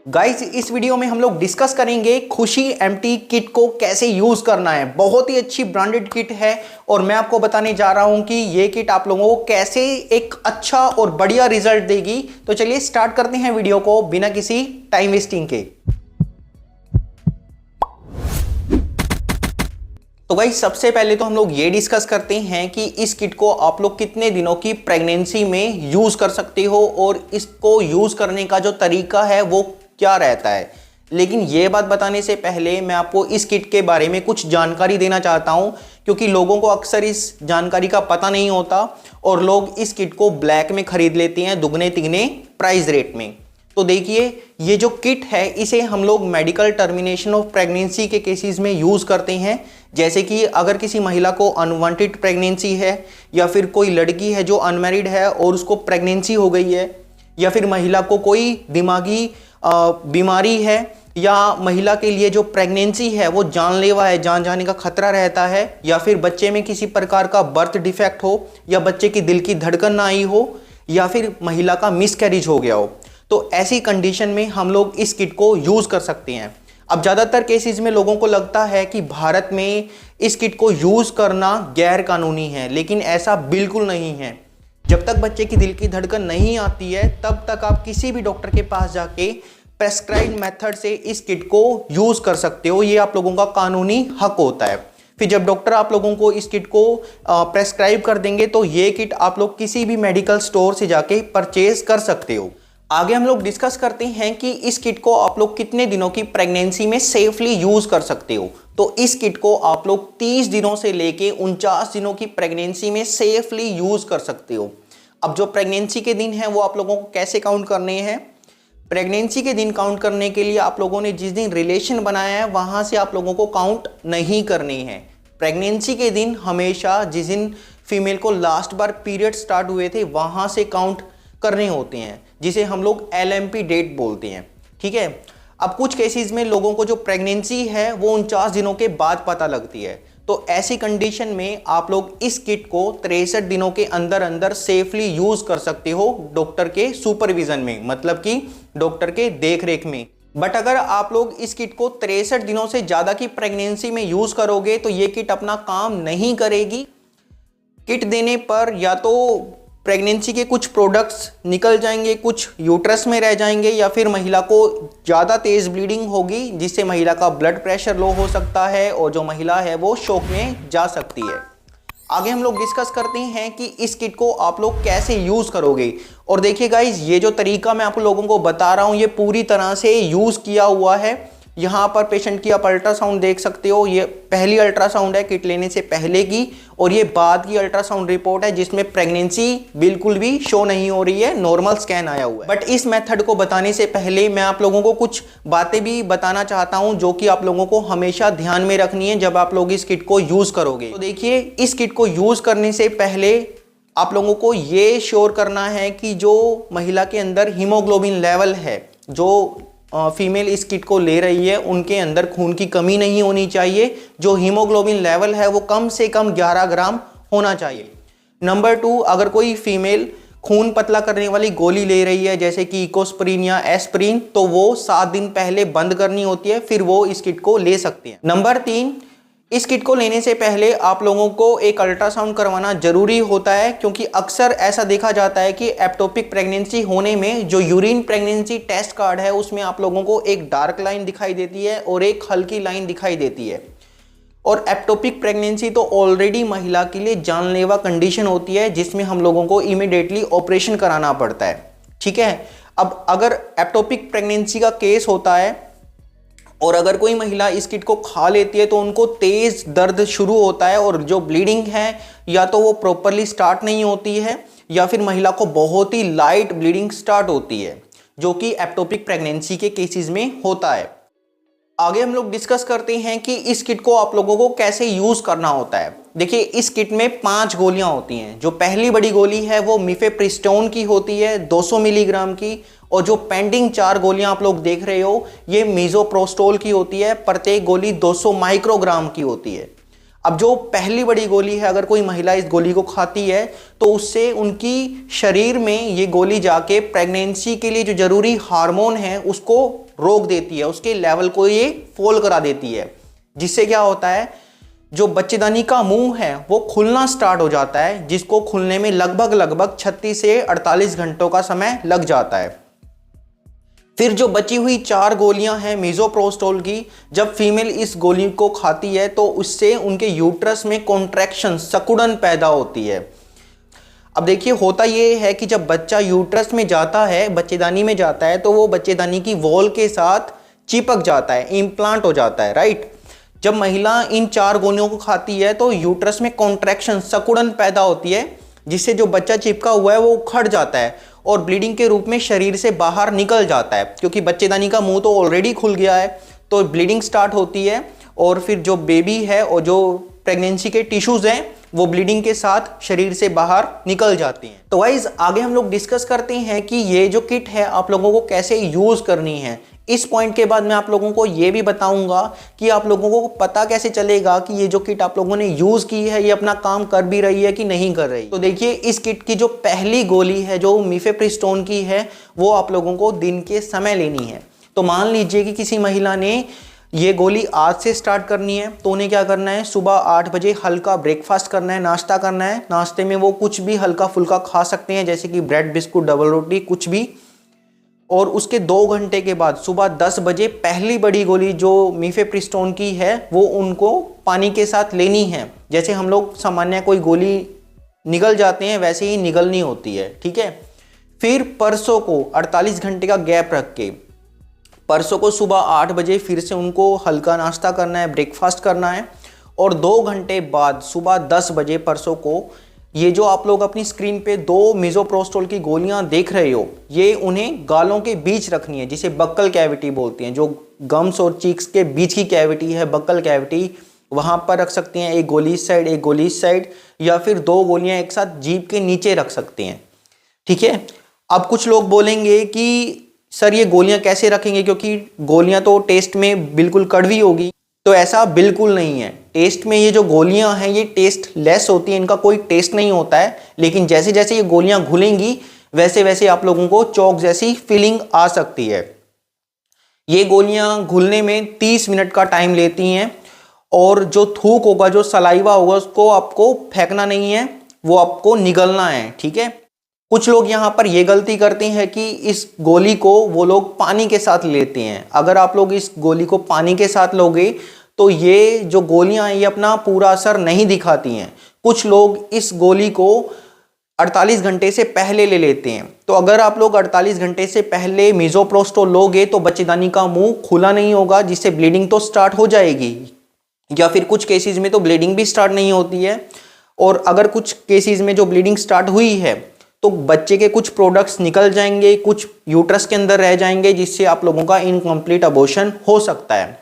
Guys, इस video में हम लोग डिस्कस करेंगे खुशी एमटी किट को कैसे यूज करना है। बहुत ही अच्छी ब्रांडेड किट है और मैं आपको बताने जा रहा हूं कि ये किट आप लोगों को कैसे एक अच्छा और बढ़िया रिजल्ट देगी। तो चलिए स्टार्ट करते हैं वीडियो को बिना किसी टाइम वेस्टिंग के। तो गाइस, सबसे पहले तो हम लोग ये डिस्कस करते हैं कि इस किट को आप लोग कितने दिनों की प्रेगनेंसी में यूज कर सकते हो और इसको यूज करने का जो तरीका है वो क्या रहता है। लेकिन ये बात बताने से पहले मैं आपको इस किट के बारे में कुछ जानकारी देना चाहता हूं, क्योंकि लोगों को अक्सर इस जानकारी का पता नहीं होता और लोग इस किट को ब्लैक में खरीद लेते हैं दुगने तिगने प्राइस रेट में। तो देखिए, ये जो किट है इसे हम लोग मेडिकल टर्मिनेशन ऑफ प्रेगनेंसी के केसेस में यूज करते हैं। जैसे कि अगर किसी महिला को अनवांटेड प्रेगनेंसी है, या फिर कोई लड़की है जो अनमैरिड है और उसको प्रेगनेंसी हो गई है, या फिर महिला को कोई दिमागी बीमारी है, या महिला के लिए जो प्रेगनेंसी है वो जानलेवा है, जान जाने का खतरा रहता है, या फिर बच्चे में किसी प्रकार का बर्थ डिफेक्ट हो, या बच्चे की दिल की धड़कन ना आई हो, या फिर महिला का मिसकैरेज हो गया हो, तो ऐसी कंडीशन में हम लोग इस किट को यूज कर सकते हैं। अब ज़्यादातर केसेस में लोगों को लगता है कि भारत में इस किट को यूज करना गैर कानूनी है, लेकिन ऐसा बिल्कुल नहीं है। जब तक बच्चे की दिल की धड़कन नहीं आती है तब तक आप किसी भी डॉक्टर के पास जाके प्रेस्क्राइब्ड मेथड से इस किट को यूज कर सकते हो। ये आप लोगों का कानूनी हक होता है। फिर जब डॉक्टर आप लोगों को इस किट को प्रेस्क्राइब कर देंगे तो ये किट आप लोग किसी भी मेडिकल स्टोर से जाके परचेज कर सकते हो। आगे हम लोग डिस्कस करते हैं कि इस किट को आप लोग कितने दिनों की प्रेगनेंसी में सेफली यूज कर सकते हो। तो इस किट को आप लोग 30 दिनों से लेके 49 दिनों की प्रेगनेंसी में सेफली यूज कर सकते हो। अब जो प्रेगनेंसी के दिन हैं वो आप लोगों को कैसे काउंट करने हैं। प्रेगनेंसी के दिन काउंट करने के लिए आप लोगों ने जिस दिन रिलेशन बनाया है वहां से आप लोगों को काउंट नहीं करनी है। प्रेगनेंसी के दिन हमेशा जिस दिन फीमेल को लास्ट बार पीरियड स्टार्ट हुए थे वहां से काउंट करने होते हैं, जिसे हम लोग LMP डेट बोलते हैं। ठीक है। अब कुछ केसेस में लोगों को जो प्रेगनेंसी है वो 49 दिनों के बाद पता लगती है। तो ऐसी कंडीशन में आप लोग इस किट को 63 दिनों के अंदर अंदर सेफली यूज कर सकते हो डॉक्टर के सुपरविजन में, मतलब कि डॉक्टर के देखरेख में। बट अगर आप लोग इस किट को 63 दिनों से ज्यादा की प्रेगनेंसी में यूज करोगे तो ये किट अपना काम नहीं करेगी। किट देने पर या तो प्रेगनेंसी के कुछ प्रोडक्ट्स निकल जाएंगे, कुछ यूट्रस में रह जाएंगे, या फिर महिला को ज़्यादा तेज़ ब्लीडिंग होगी जिससे महिला का ब्लड प्रेशर लो हो सकता है और जो महिला है वो शॉक में जा सकती है। आगे हम लोग डिस्कस करते हैं कि इस किट को आप लोग कैसे यूज़ करोगे। और देखिए गाइज, ये जो तरीका मैं आप लोगों को बता रहा हूँ ये पूरी तरह से यूज़ किया हुआ है। यहाँ पर पेशेंट की आप अल्ट्रासाउंड देख सकते हो। ये पहली अल्ट्रासाउंड है किट लेने से पहले की, और ये बाद की अल्ट्रासाउंड रिपोर्ट है जिसमें प्रेगनेंसी बिल्कुल भी शो नहीं हो रही है, नॉर्मल स्कैन आया हुआ है। बट इस मेथड को बताने से पहले मैं आप लोगों को कुछ बातें भी बताना चाहता हूँ जो कि आप लोगों को हमेशा ध्यान में रखनी है जब आप लोग इस किट को यूज करोगे। तो देखिए, इस किट को यूज करने से पहले आप लोगों को ये श्योर करना है कि जो महिला के अंदर हीमोग्लोबिन लेवल है, जो फीमेल इस किट को ले रही है उनके अंदर खून की कमी नहीं होनी चाहिए। जो हीमोग्लोबिन लेवल है वो कम से कम 11 ग्राम होना चाहिए। नंबर 2, अगर कोई फीमेल खून पतला करने वाली गोली ले रही है जैसे कि इकोस्प्रिन या एस्प्रिन, तो वो 7 दिन पहले बंद करनी होती है, फिर वो इस किट को ले सकते हैं। नंबर 3, इस किट को लेने से पहले आप लोगों को एक अल्ट्रासाउंड करवाना जरूरी होता है, क्योंकि अक्सर ऐसा देखा जाता है कि एक्टोपिक प्रेगनेंसी होने में जो यूरिन प्रेगनेंसी टेस्ट कार्ड है उसमें आप लोगों को एक डार्क लाइन दिखाई देती है और एक हल्की लाइन दिखाई देती है। और एक्टोपिक प्रेगनेंसी तो ऑलरेडी महिला के लिए जानलेवा कंडीशन होती है जिसमें हम लोगों को इमीडिएटली ऑपरेशन कराना पड़ता है। ठीक है। अब अगर एक्टोपिक प्रेगनेंसी का केस होता है और अगर कोई महिला इस किट को खा लेती है तो उनको तेज दर्द शुरू होता है, और जो ब्लीडिंग है या तो वो प्रॉपरली स्टार्ट नहीं होती है या फिर महिला को बहुत ही लाइट ब्लीडिंग स्टार्ट होती है, जो कि एक्टोपिक प्रेगनेंसी के केसेस में होता है। आगे हम लोग डिस्कस करते हैं कि इस किट को आप लोगों को कैसे यूज करना होता है। देखिए, इस किट में 5 गोलियां होती हैं। जो पहली बड़ी गोली है वो मिफेप्रिस्टोन की होती है 200 मिलीग्राम की, और जो पेंडिंग 4 गोलियां आप लोग देख रहे हो ये मीजोप्रोस्टोल की होती है। प्रत्येक गोली 200 माइक्रोग्राम की होती है। अब जो पहली बड़ी गोली है, अगर कोई महिला इस गोली को खाती है तो उससे उनकी शरीर में ये गोली जाके प्रेगनेंसी के लिए जो जरूरी हार्मोन है उसको रोक देती है, उसके लेवल को ये फॉल करा देती है, जिससे क्या होता है, जो बच्चेदानी का मुंह है वो खुलना स्टार्ट हो जाता है, जिसको खुलने में लगभग 36 से 48 घंटों का समय लग जाता है। फिर जो बची हुई 4 गोलियां हैं मीज़ोप्रोस्टोल की, जब फीमेल इस गोली को खाती है तो उससे उनके यूट्रस में कॉन्ट्रैक्शन, सिकुड़न पैदा होती है। अब देखिए, होता ये है कि जब बच्चा यूट्रस में जाता है, बच्चेदानी में जाता है, तो वो बच्चेदानी की वॉल के साथ चिपक जाता है, इम्प्लांट हो जाता है, राइट। जब महिला इन 4 गोलियों को खाती है तो यूट्रस में कॉन्ट्रैक्शन, सिकुड़न पैदा होती है, जिससे जो बच्चा चिपका हुआ है वो उखड़ जाता है और ब्लीडिंग के रूप में शरीर से बाहर निकल जाता है, क्योंकि बच्चेदानी का मुंह तो ऑलरेडी खुल गया है, तो ब्लीडिंग स्टार्ट होती है और फिर जो बेबी है और जो प्रेगनेंसी के टिश्यूज हैं वो ब्लीडिंग के साथ शरीर से बाहर निकल जाती हैं। तो गाइस, आगे हम लोग डिस्कस करते हैं कि ये जो किट है आप लोगों को कैसे यूज करनी है। इस पॉइंट के बाद मैं आप लोगों को ये भी बताऊंगा कि आप लोगों को पता कैसे चलेगा कि ये जो किट आप लोगों ने यूज की है ये अपना काम कर भी रही है कि नहीं कर रही। तो देखिए, इस किट की जो पहली गोली है जो मिफेप्रिस्टोन की है, वो आप लोगों को दिन के समय लेनी है। तो मान लीजिए कि किसी महिला ने ये गोली आज से स्टार्ट करनी है, तो उन्हें क्या करना है, सुबह 8 बजे हल्का ब्रेकफास्ट करना है, नाश्ता करना है। नाश्ते में वो कुछ भी हल्का फुल्का खा सकते हैं, जैसे कि ब्रेड, बिस्कुट, डबल रोटी, कुछ भी। और उसके 2 घंटे के बाद सुबह 10 बजे पहली बड़ी गोली जो मिफेप्रिस्टोन की है वो उनको पानी के साथ लेनी है। जैसे हम लोग सामान्य कोई गोली निगल जाते हैं वैसे ही निगलनी होती है, ठीक है। फिर परसों को 48 घंटे का गैप रख के परसों को सुबह 8 बजे फिर से उनको हल्का नाश्ता करना है, ब्रेकफास्ट करना है। और 2 घंटे बाद सुबह 10 बजे परसों को ये जो आप लोग अपनी स्क्रीन पे 2 मीज़ोप्रोस्टोल की गोलियां देख रहे हो, ये उन्हें गालों के बीच रखनी है, जिसे बक्कल कैविटी बोलते हैं। जो गम्स और चीक्स के बीच की कैविटी है, बक्कल कैविटी, वहां पर रख सकते हैं। एक गोली इस साइड, एक गोली इस साइड, या फिर 2 गोलियां एक साथ जीभ के नीचे रख सकते हैं, ठीक है। अब कुछ लोग बोलेंगे कि सर ये गोलियां कैसे रखेंगे, क्योंकि गोलियां तो टेस्ट में बिल्कुल कड़वी होगी। तो ऐसा बिल्कुल नहीं है। टेस्ट में ये जो गोलियां हैं ये टेस्ट लेस होती हैं, इनका कोई टेस्ट नहीं होता है। लेकिन जैसे जैसे ये गोलियां घुलेंगी वैसे वैसे आप लोगों को चौक जैसी फीलिंग आ सकती है। ये गोलियां घुलने में 30 मिनट का टाइम लेती हैं। और जो थूक होगा, जो सलाइवा होगा, उसको आपको फेंकना नहीं है, वो आपको निगलना है, ठीक है। कुछ लोग यहाँ पर ये गलती करते हैं कि इस गोली को वो लोग पानी के साथ लेते हैं। अगर आप लोग इस गोली को पानी के साथ लोगे तो ये जो गोलियां हैं ये अपना पूरा असर नहीं दिखाती हैं। कुछ लोग इस गोली को 48 घंटे से पहले ले लेते हैं। तो अगर आप लोग 48 घंटे से पहले मीज़ोप्रोस्टोल लोगे तो बच्चेदानी का मुंह खुला नहीं होगा, जिससे ब्लीडिंग तो स्टार्ट हो जाएगी, या फिर कुछ केसेस में तो ब्लीडिंग भी स्टार्ट नहीं होती है। और अगर कुछ केसेस में जो ब्लीडिंग स्टार्ट हुई है तो बच्चे के कुछ प्रोडक्ट्स निकल जाएंगे, कुछ यूट्रस के अंदर रह जाएंगे, जिससे आप लोगों का इनकम्प्लीट अबॉर्शन हो सकता है।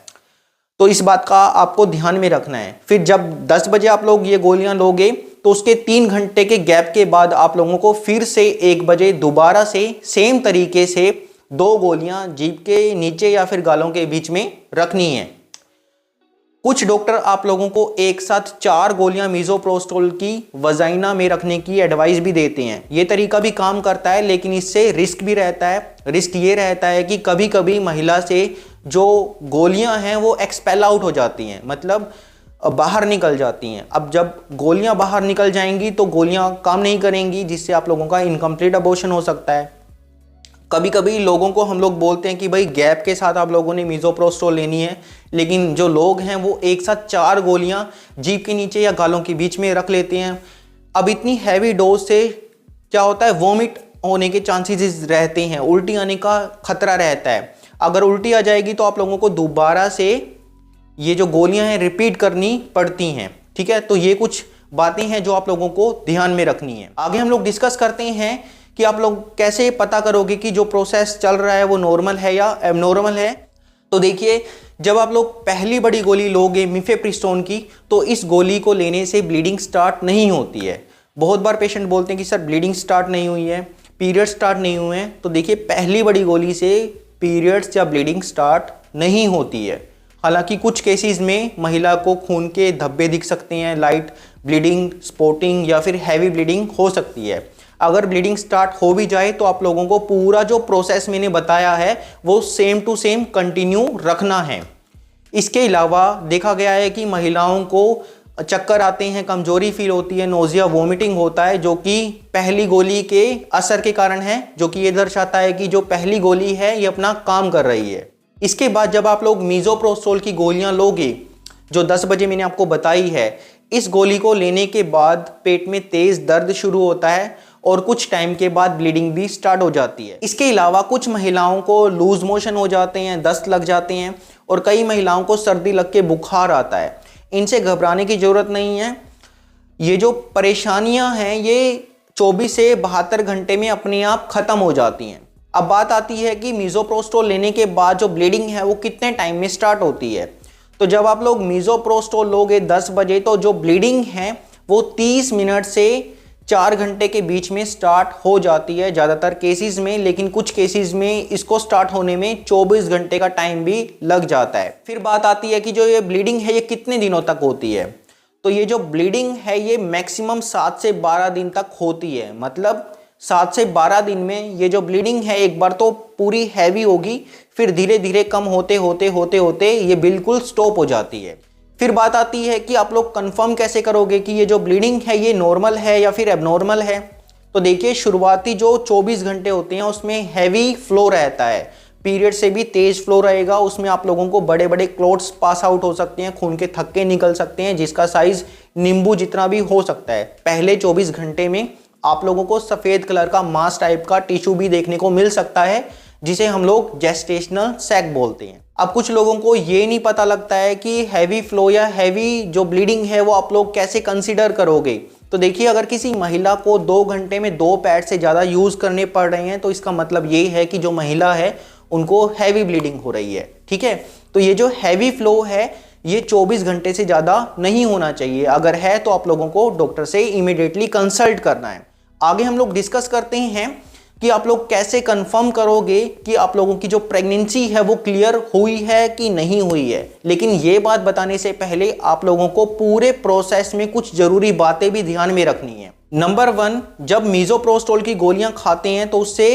तो इस बात का आपको ध्यान में रखना है। फिर जब 10 बजे आप लोग ये गोलियां लोगे तो उसके 3 घंटे के गैप के बाद आप लोगों को फिर से 1 बजे दोबारा से सेम तरीके से 2 गोलियां जीभ के नीचे या फिर गालों के बीच में रखनी है। कुछ डॉक्टर आप लोगों को एक साथ 4 गोलियां मीज़ोप्रोस्टोल की वजाइना में रखने की एडवाइस भी देते हैं। ये तरीका भी काम करता है, लेकिन इससे रिस्क भी रहता है। रिस्क ये रहता है कि कभी कभी महिला से जो गोलियां हैं वो एक्सपेल आउट हो जाती हैं, मतलब बाहर निकल जाती हैं। अब जब गोलियां बाहर निकल जाएंगी तो गोलियां काम नहीं करेंगी, जिससे आप लोगों का इनकम्प्लीट अबॉर्शन हो सकता है। कभी कभी लोगों को हम लोग बोलते हैं कि भाई गैप के साथ आप लोगों ने मीज़ोप्रोस्टोल लेनी है, लेकिन जो लोग हैं वो एक साथ 4 गोलियां जीभ के नीचे या गालों के बीच में रख लेते हैं। अब इतनी हैवी डोज से क्या होता है, वॉमिट होने के चांसेस रहते हैं, उल्टी आने का खतरा रहता है। अगर उल्टी आ जाएगी तो आप लोगों को दोबारा से ये जो गोलियां हैं रिपीट करनी पड़ती हैं, ठीक है। तो ये कुछ बातें हैं जो आप लोगों को ध्यान में रखनी है। आगे हम लोग डिस्कस करते हैं कि आप लोग कैसे पता करोगे कि जो प्रोसेस चल रहा है वो नॉर्मल है या एबनॉर्मल है। तो देखिए, जब आप लोग पहली बड़ी गोली लोगे मिफेप्रिस्टोन की, तो इस गोली को लेने से ब्लीडिंग स्टार्ट नहीं होती है। बहुत बार पेशेंट बोलते हैं कि सर ब्लीडिंग स्टार्ट नहीं हुई है, पीरियड स्टार्ट नहीं हुए हैं। तो देखिए, पहली बड़ी गोली से पीरियड्स या ब्लीडिंग स्टार्ट नहीं होती है। हालांकि कुछ केसेस में महिला को खून के धब्बे दिख सकते हैं, लाइट ब्लीडिंग, स्पॉटिंग या फिर हैवी ब्लीडिंग हो सकती है। अगर ब्लीडिंग स्टार्ट हो भी जाए तो आप लोगों को पूरा जो प्रोसेस मैंने बताया है वो सेम टू सेम कंटिन्यू रखना है। इसके अलावा देखा गया है कि महिलाओं को चक्कर आते हैं, कमजोरी फील होती है, नोजिया वोमिटिंग होता है, जो कि पहली गोली के असर के कारण है, जो कि ये दर्शाता है कि जो पहली गोली है ये अपना काम कर रही है। इसके बाद जब आप लोग मीज़ोप्रोस्टोल की गोलियां लोगे, जो 10 बजे मैंने आपको बताई है, इस गोली को लेने के बाद पेट में तेज दर्द शुरू होता है और कुछ टाइम के बाद ब्लीडिंग भी स्टार्ट हो जाती है। इसके अलावा कुछ महिलाओं को लूज मोशन हो जाते हैं, दस्त लग जाते हैं और कई महिलाओं को सर्दी लग के बुखार आता है। इनसे घबराने की जरूरत नहीं है। ये जो परेशानियां हैं ये 24 से 72 घंटे में अपने आप खत्म हो जाती हैं। अब बात आती है कि मीज़ोप्रोस्टोल लेने के बाद जो ब्लीडिंग है वो कितने टाइम में स्टार्ट होती है। तो जब आप लोग मीज़ोप्रोस्टोल लोगे 10 बजे तो जो ब्लीडिंग है वो 30 मिनट से 4 घंटे के बीच में स्टार्ट हो जाती है ज़्यादातर केसेस में, लेकिन कुछ केसेस में इसको स्टार्ट होने में 24 घंटे का टाइम भी लग जाता है। फिर बात आती है कि जो ये ब्लीडिंग है ये कितने दिनों तक होती है। तो ये जो ब्लीडिंग है ये मैक्सिमम 7 से 12 दिन तक होती है। मतलब 7 से 12 दिन में ये जो ब्लीडिंग है एक बार तो पूरी हैवी होगी, फिर धीरे धीरे कम होते होते ये बिल्कुल स्टॉप हो जाती है। फिर बात आती है कि आप लोग कंफर्म कैसे करोगे कि ये जो ब्लीडिंग है ये नॉर्मल है या फिर एबनॉर्मल है। तो देखिए, शुरुआती जो 24 घंटे होते हैं उसमें हैवी फ्लो रहता है, पीरियड से भी तेज फ्लो रहेगा। उसमें आप लोगों को बड़े बड़े क्लॉट्स पास आउट हो सकते हैं, खून के थक्के निकल सकते हैं जिसका साइज नींबू जितना भी हो सकता है। पहले 24 घंटे में आप लोगों को सफ़ेद कलर का मास टाइप का टिश्यू भी देखने को मिल सकता है, जिसे हम लोग जेस्टेशनल सैक बोलते हैं। अब कुछ लोगों को ये नहीं पता लगता है कि हैवी फ्लो या हैवी जो ब्लीडिंग है वो आप लोग कैसे कंसीडर करोगे। तो देखिए, अगर किसी महिला को 2 घंटे में 2 पैड से ज़्यादा यूज़ करने पड़ रहे हैं तो इसका मतलब ये है कि जो महिला है उनको हैवी ब्लीडिंग हो रही है। ठीक है, तो ये जो हैवी फ्लो है ये 24 घंटे से ज़्यादा नहीं होना चाहिए। अगर है तो आप लोगों को डॉक्टर से इमीडिएटली कंसल्ट करना है। आगे हम लोग डिस्कस करते हैं कि आप लोग कैसे कंफर्म करोगे कि आप लोगों की जो प्रेगनेंसी है वो क्लियर हुई है कि नहीं हुई है। लेकिन ये बात बताने से पहले आप लोगों को पूरे प्रोसेस में कुछ जरूरी बातें भी ध्यान में रखनी है। नंबर 1, जब मीज़ोप्रोस्टोल की गोलियां खाते हैं तो उससे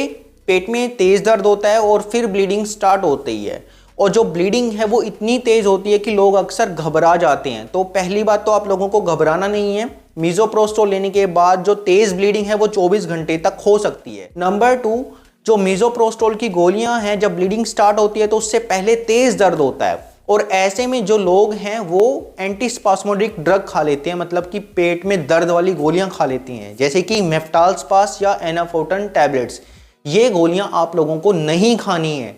पेट में तेज दर्द होता है और फिर ब्लीडिंग स्टार्ट होती है। और जो ब्लीडिंग है वो इतनी तेज होती है कि लोग अक्सर घबरा जाते हैं। तो पहली बात तो आप लोगों को घबराना नहीं है। मीज़ोप्रोस्टोल लेने के बाद जो तेज ब्लीडिंग है वो 24 घंटे तक हो सकती है। नंबर 2, जो मीज़ोप्रोस्टोल की गोलियां हैं जब ब्लीडिंग स्टार्ट होती है तो उससे पहले तेज दर्द होता है और ऐसे में जो लोग हैं वो एंटीस्पास्मोडिक ड्रग खा लेते हैं, मतलब कि पेट में दर्द वाली गोलियां खा लेती हैं, जैसे कि मेफ्टाल्स्पास या एनाफोर्टन टैबलेट्स। ये गोलियां आप लोगों को नहीं खानी है।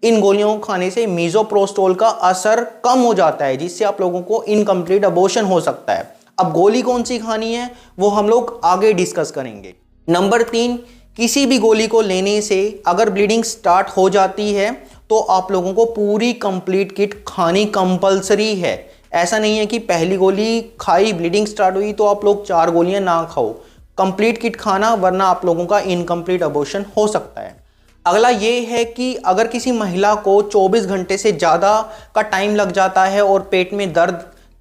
इन गोलियों को खाने से मीज़ोप्रोस्टोल का असर कम हो जाता है, जिससे आप लोगों को इनकम्प्लीट अबॉर्शन हो सकता है। अब गोली कौन सी खानी है वो हम लोग आगे डिस्कस करेंगे। नंबर 3, किसी भी गोली को लेने से अगर ब्लीडिंग स्टार्ट हो जाती है तो आप लोगों को पूरी कंप्लीट किट खानी कंपलसरी है। ऐसा नहीं है कि पहली गोली खाई ब्लीडिंग स्टार्ट हुई तो आप लोग 4 गोलियां ना खाओ। कंप्लीट किट खाना, वरना आप लोगों का इनकम्प्लीट अबॉर्शन हो सकता है। अगला ये है कि अगर किसी महिला को 24 घंटे से ज़्यादा का टाइम लग जाता है और पेट में दर्द,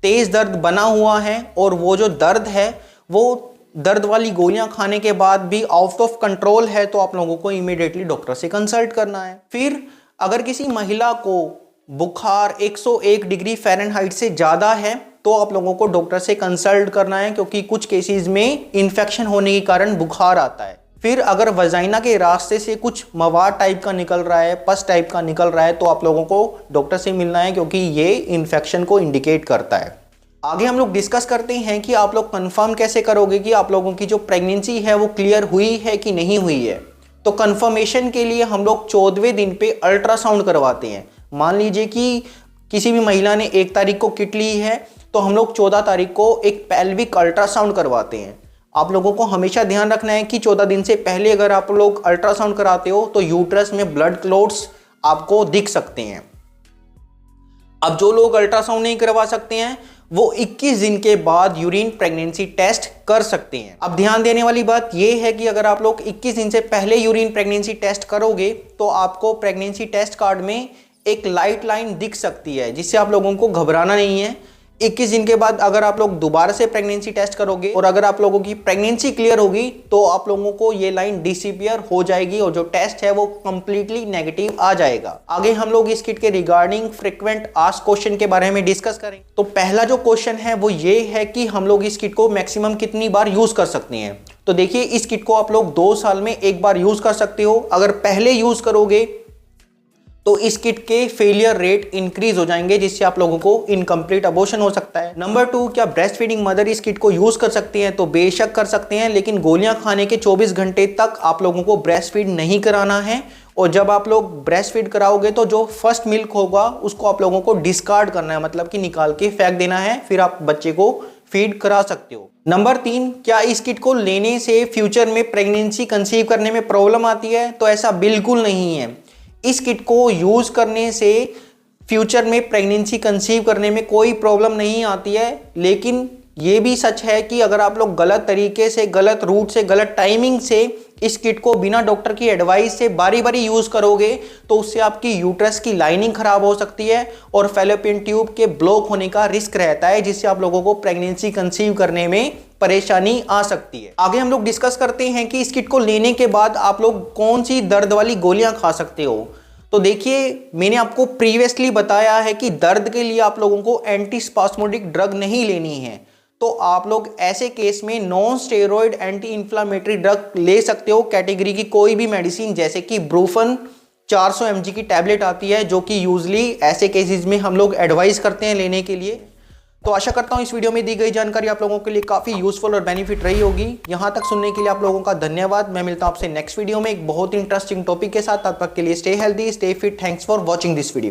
तेज़ दर्द बना हुआ है और वो जो दर्द है वो दर्द वाली गोलियां खाने के बाद भी आउट ऑफ कंट्रोल है, तो आप लोगों को इमीडिएटली डॉक्टर से कंसल्ट करना है। फिर अगर किसी महिला को बुखार 101 डिग्री फ़ारेनहाइट से ज़्यादा है तो आप लोगों को डॉक्टर से कंसल्ट करना है, क्योंकि कुछ केसेस में इन्फेक्शन होने के कारण बुखार आता है। फिर अगर वजाइना के रास्ते से कुछ मवाद टाइप का निकल रहा है, पस टाइप का निकल रहा है, तो आप लोगों को डॉक्टर से मिलना है, क्योंकि ये इन्फेक्शन को इंडिकेट करता है। आगे हम लोग डिस्कस करते हैं कि आप लोग कंफर्म कैसे करोगे कि आप लोगों की जो प्रेगनेंसी है वो क्लियर हुई है कि नहीं हुई है। तो कंफर्मेशन के लिए हम लोग 14वें दिन पे अल्ट्रासाउंड करवाते हैं। मान लीजिए कि किसी भी महिला ने 1 तारीख को किट ली है तो हम लोग 14 तारीख को एक पेल्विक अल्ट्रासाउंड करवाते हैं। आप लोगों को हमेशा ध्यान रखना है कि 14 दिन से पहले अगर आप लोग अल्ट्रासाउंड कराते हो तो यूट्रस में ब्लड क्लॉट्स आपको दिख सकते हैं। अब जो लोग अल्ट्रासाउंड नहीं करवा सकते हैं वो 21 दिन के बाद यूरिन प्रेगनेंसी टेस्ट कर सकते हैं। अब ध्यान देने वाली बात यह है कि अगर आप लोग 21 दिन से पहले यूरिन प्रेगनेंसी टेस्ट करोगे तो आपको प्रेगनेंसी टेस्ट कार्ड में एक लाइट लाइन दिख सकती है, जिससे आप लोगों को घबराना नहीं है। 21 दिन के बाद अगर आप लोग दोबारा से प्रेगनेंसी टेस्ट करोगे और अगर आप लोगों की प्रेगनेंसी क्लियर होगी तो आप लोगों को ये लाइन डिसअपीयर हो जाएगी और जो टेस्ट है वो कंप्लीटली नेगेटिव आ जाएगा। आगे हम लोग इस किट के रिगार्डिंग फ्रीक्वेंट आस्क्ड क्वेश्चन के बारे में डिस्कस करेंगे। तो पहला जो क्वेश्चन है वो ये है कि हम लोग इस किट को मैक्सिमम कितनी बार यूज कर सकते हैं। तो देखिए, इस किट को आप लोग 2 साल में एक बार यूज कर सकते हो। अगर पहले यूज करोगे तो इस किट के फेलियर रेट इंक्रीज हो जाएंगे, जिससे आप लोगों को इनकम्प्लीट अबॉर्शन हो सकता है। नंबर 2, क्या ब्रेस्ट फीडिंग मदर इस किट को यूज कर सकती हैं? तो बेशक कर सकते हैं, लेकिन गोलियां खाने के 24 घंटे तक आप लोगों को ब्रेस्ट फीड नहीं कराना है। और जब आप लोग ब्रेस्ट फीड कराओगे तो जो फर्स्ट मिल्क होगा उसको आप लोगों को डिस्कार्ड करना है, मतलब कि निकाल के फेंक देना है, फिर आप बच्चे को फीड करा सकते हो। नंबर 3, क्या इस किट को लेने से फ्यूचर में प्रेगनेंसी कंसीव करने में प्रॉब्लम आती है? तो ऐसा बिल्कुल नहीं है। इस किट को यूज करने से फ्यूचर में प्रेगनेंसी कंसीव करने में कोई प्रॉब्लम नहीं आती है, लेकिन ये भी सच है कि अगर आप लोग गलत तरीके से, गलत रूट से, गलत टाइमिंग से इस किट को बिना डॉक्टर की एडवाइस से बारी बारी यूज करोगे तो उससे आपकी यूट्रस की लाइनिंग खराब हो सकती है और फैलोपियन ट्यूब के ब्लॉक होने का रिस्क रहता है, जिससे आप लोगों को प्रेगनेंसी कंसीव करने में परेशानी आ सकती है। आगे हम लोग डिस्कस करते हैं कि इस किट को लेने के बाद आप लोग कौन सी दर्द वाली गोलियां खा सकते हो। तो देखिए, मैंने आपको प्रीवियसली बताया है कि दर्द के लिए आप लोगों को एंटी स्पास्मोडिक ड्रग नहीं लेनी है। तो आप लोग ऐसे केस में non steroid anti inflammatory drug ले सकते हो। कैटेगरी की कोई भी मेडिसिन, जैसे कि ब्रूफन 400 mg की टैबलेट आती है, जो कि यूजली ऐसे केसेस में हम लोग एडवाइस करते हैं लेने के लिए। तो आशा करता हूं इस वीडियो में दी गई जानकारी आप लोगों के लिए काफी यूजफुल और बेनिफिट रही होगी। यहां तक सुनने के लिए आप लोगों का धन्यवाद। मैं मिलता हूं आपसे नेक्स्ट वीडियो में एक बहुत इंटरेस्टिंग टॉपिक के साथ। तब तक के लिए stay healthy, stay fit. Thanks for watching this video.